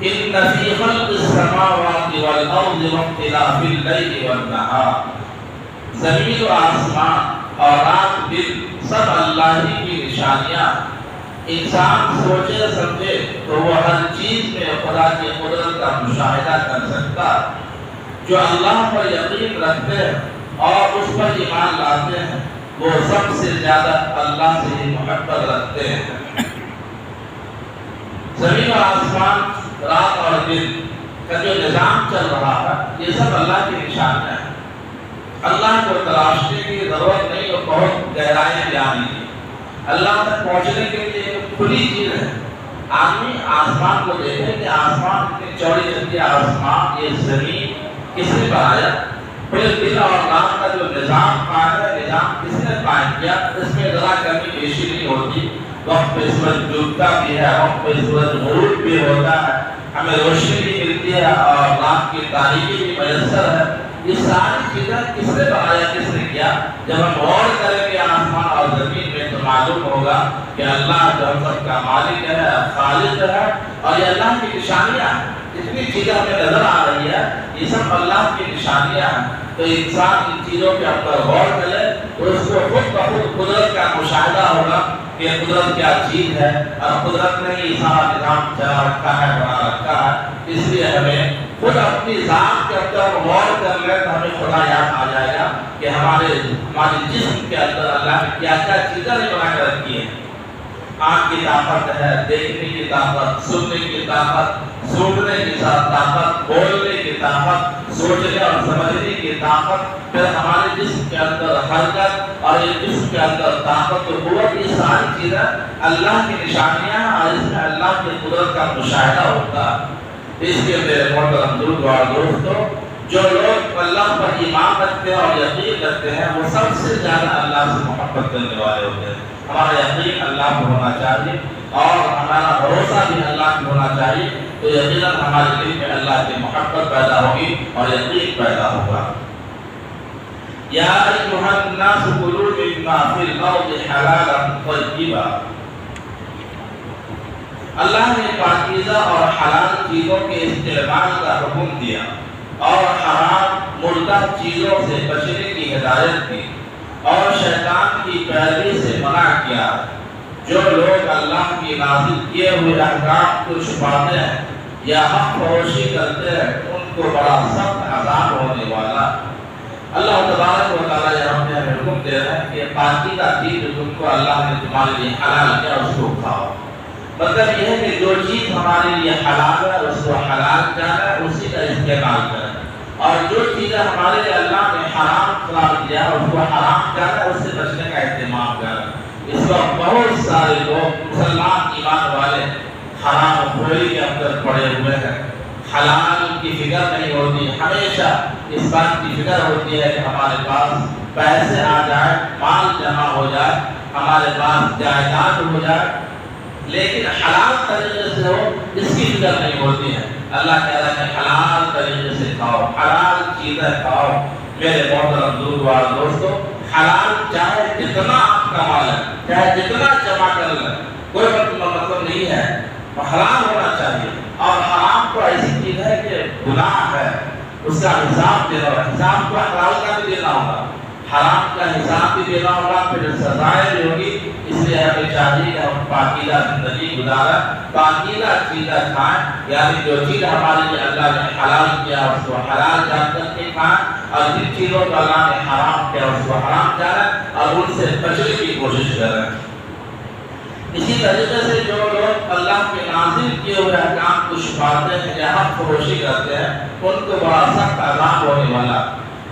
ان فی خلق السماوات والارض واختلاف اللیل والنہار، زمین و آسمان اور رات دن سب اللہ ہی کی نشانیاں۔ انسان سوچے سمجھے تو وہ ہر چیز میں خدا کی قدرت کا مشاہدہ کر سکتا۔ جو اللہ پر یقین رکھتے ہیں اور اس پر ایمان لاتے ہیں وہ سب سے زیادہ اللہ سے ہی محبت رکھتے ہیں۔ زمین و آسمان، رات اور دن کا جو نظام چل رہا ہے یہ سب اللہ کی نشانیاں ہیں۔ اللہ کو تلاشنے کی ضرورت نہیں، وہ بہت گہرائی میں جانی ہے۔ اللہ تک پہنچنے کے لیے ایک کھلی چیز ہے۔ آدمی آسمان کو دیکھے کہ آسمان اتنی چوڑی چلتی ہے، آسمان یہ زمین کس نے بنایا؟ پھر دن اور رات کا جو نظام قائم ہے، نظام کس نے قائم کیا؟ اس میں ذرا کمی بیشی نہیں ہوتی۔ وقت پہ سورج ڈوبتا بھی ہے، وقت پہ سورج غروب بھی ہوتا ہے، ہمیں روشنی بھی ملتی ہے اور رات کی تاریکی بھی میسر ہے۔ یہ ساری چیزیں کس نے بنایا، کس نے کیا؟ جب ہم غور کریں گے آسمان اور زمین میں تو معلوم ہوگا کہ اللہ جو ہم سب کا مالک ہے، خالق ہے، اور یہ اللہ کی نشانیاں ہیں۔ جتنی چیزیں ہمیں نظر آ رہی ہے یہ سب اللہ کی نشانیاں ہیں۔ تو انسان ان چیزوں کے اوپر غور کرے تو اس کو خود بخود قدرت کا مشاہدہ ہوگا کہ قدرت کیا چیز ہے، اور قدرت نے یہ سارا نظام چلا رکھا ہے، بنا رکھا ہے۔ اس لیے ہمیں خود اپنی ذات کے اندر غور کر لیں تو ہمیں خدا یاد آ جائے گا کہ ہمارے جسم کے اندر اللہ نے کیا کیا چیزیں بنا کر رکھی ہیں۔ آنکھ کی طاقت ہے، دیکھنے کی طاقت، سننے کی طاقت، سونگنے کی طاقت، بولنے کی طاقت، سوچنے اور سمجھنے کی طاقت، پھر ہمارے جسم کے اندر حرکت اور یہ جسم کے اندر طاقت و قوت، یہ ساری چیزیں اللہ کی نشانیاں اور اس میں اللہ کی قدرت کا مشاہدہ ہوتا ہے۔ اس لیے میرے محترم دوست اور دوستوں، جو لوگ اللہ پر ایمان رکھتے ہیں اور یقین رکھتے ہیں وہ سب سے زیادہ اللہ سے محبت کرنے والے ہوتے ہیں۔ ہمارا یقین اللہ کو ہونا چاہیے اور ہمارا بھروسہ بھی اللہ کو ہونا چاہیے، تو یقیناً ہمارے دل میں اللہ کی محبت پیدا ہوگی اور یقین پیدا ہوگا۔ یا ایھا الناس کلوا مما فی الارض حلالا طیبا، اللہ نے پاکیزہ اور حلال چیزوں کے استعمال کا حکم دیا اور حرام مردہ چیزوں سے بچنے کی ہدایت دی اور شیطان کی پیروی سے منع کیا۔ جو لوگ اللہ کی نازل کیے ہوئے احکام کو چھپاتے ہیں یا حق فروشی کرتے ہیں ان کو بڑا سخت عذاب ہونے والا۔ اللہ تبارک و تعالیٰ یہاں پہ ہمیں حکم دے رہے ہیں کہ پاکیزہ چیز تم کو اللہ نے تمہارے لیے حلال کیا اس کو کھاؤ۔ مطلب یہ ہے کہ جو چیز ہمارے لیے حلال ہے اس کو حلال جانا ہے، اسی کا استعمال کریں، اور جو چیزیں ہمارے لیے اللہ نے حرام قرار دیا اس کو حرام جانا ہے، اس سے بچنے کا اہتمام کریں۔ اس وقت بہت سارے لوگ مسلمان ایمان والے حرام خوری کے اندر پڑے ہوئے ہیں، حلال کی فکر نہیں ہوتی، ہمیشہ اس بات کی فکر ہوتی ہے کہ ہمارے پاس پیسے آ جائے، مال جمع ہو جائے، ہمارے پاس جائیداد ہو جائے، لیکن حلال طریقے سے ہو اس کی فکر نہیں ہوتی ہے۔ اللہ کہہ رہا ہے حلال طریقے سے کھاؤ، حلال چیزیں کھاؤ۔ میرے محترم دوستو، حلال چاہے جتنا آپ کما لیں، چاہے جتنا جمع کر لیں، کوئی مطلب نہیں ہے، حلال ہونا چاہیے۔ اور حرام تو ایسی چیز ہے کہ گناہ ہے، اس کا حساب دینا ہوگا، حساب کو حلال کا بھی دینا ہوگا، حرام کا حساب بھی دینا ہوگا، پھر سزائیں بھی ہوگی۔ اس لیے ہمیں چاہیے کہ ہم پاکیزہ زندگی گزاریں، پاکیزہ چیزیں کھائیں، یعنی جو چیز ہمارے لیے اللہ نے حلال کیا اس کو حلال جان کر کے کھائیں، اور جن چیزوں کو اللہ نے حرام کیا اس کو حرام جانیں اور ان سے بچنے کی کوشش کریں۔ اسی طریقے سے جو لوگ اللہ کے نازل کیے ہوئے احکام کو چھپاتے ہیں یا حق فروشی کرتے ہیں ان کو بڑا سخت عذاب ہونے والا۔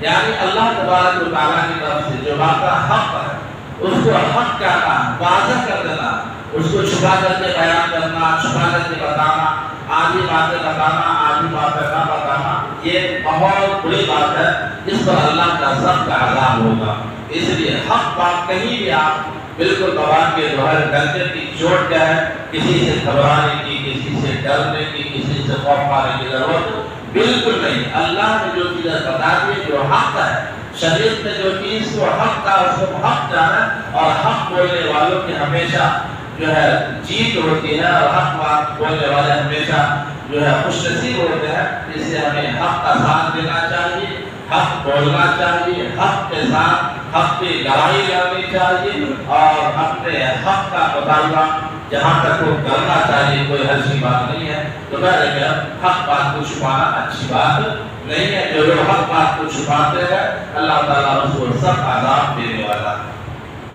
یعنی اللہ تبارک و تعالیٰ کی طرف سے جو بات حق ہے اس کو حق کہنا، واضح کر دینا، اس کو چھپا کر کے بیان کرنا، چھپا کر کے بتانا، آدھی باتیں بتانا، آدھی باتیں نہ بتانا، یہ بہت بڑی بات ہے، جس پر اللہ کا سخت عذاب ہوگا۔ اس لیے حق بات کہیں بھی آپ بالکل بوان کے ظاہر کرنے کی چوٹ کیا ہے، کسی سے گھبرانے کی، کسی سے ڈرنے کی، کسی سے خوف پانے کی ضرورت بالکل نہیں۔ اللہ نے جو چیزیں بتا دی جو حق ہے، شریعت نے جو چیز کو حق کا اس کو حق جانا، اور حق بولنے والوں کی ہمیشہ جو ہے جیت ہوتی ہے، اور حق بات بولنے والے ہمیشہ جو ہے خوش نصیب ہوتے ہیں، اس سے ہمیں حق کا ساتھ دینا چاہیے، حق بولنا چاہیے، حق کے ساتھ حق کی لڑائی لڑنی چاہیے، اور اپنے حق کا مطالبہ جہاں تک وہ کرنا چاہیے، کوئی ہلکی بات نہیں ہے۔ تو میں حق بات کو چھپانا اچھی بات نہیں ہے، جو لوگ حق بات کو چھپاتے ہیں اللہ تعالیٰ اس کو سخت عذاب دینے والا ہے۔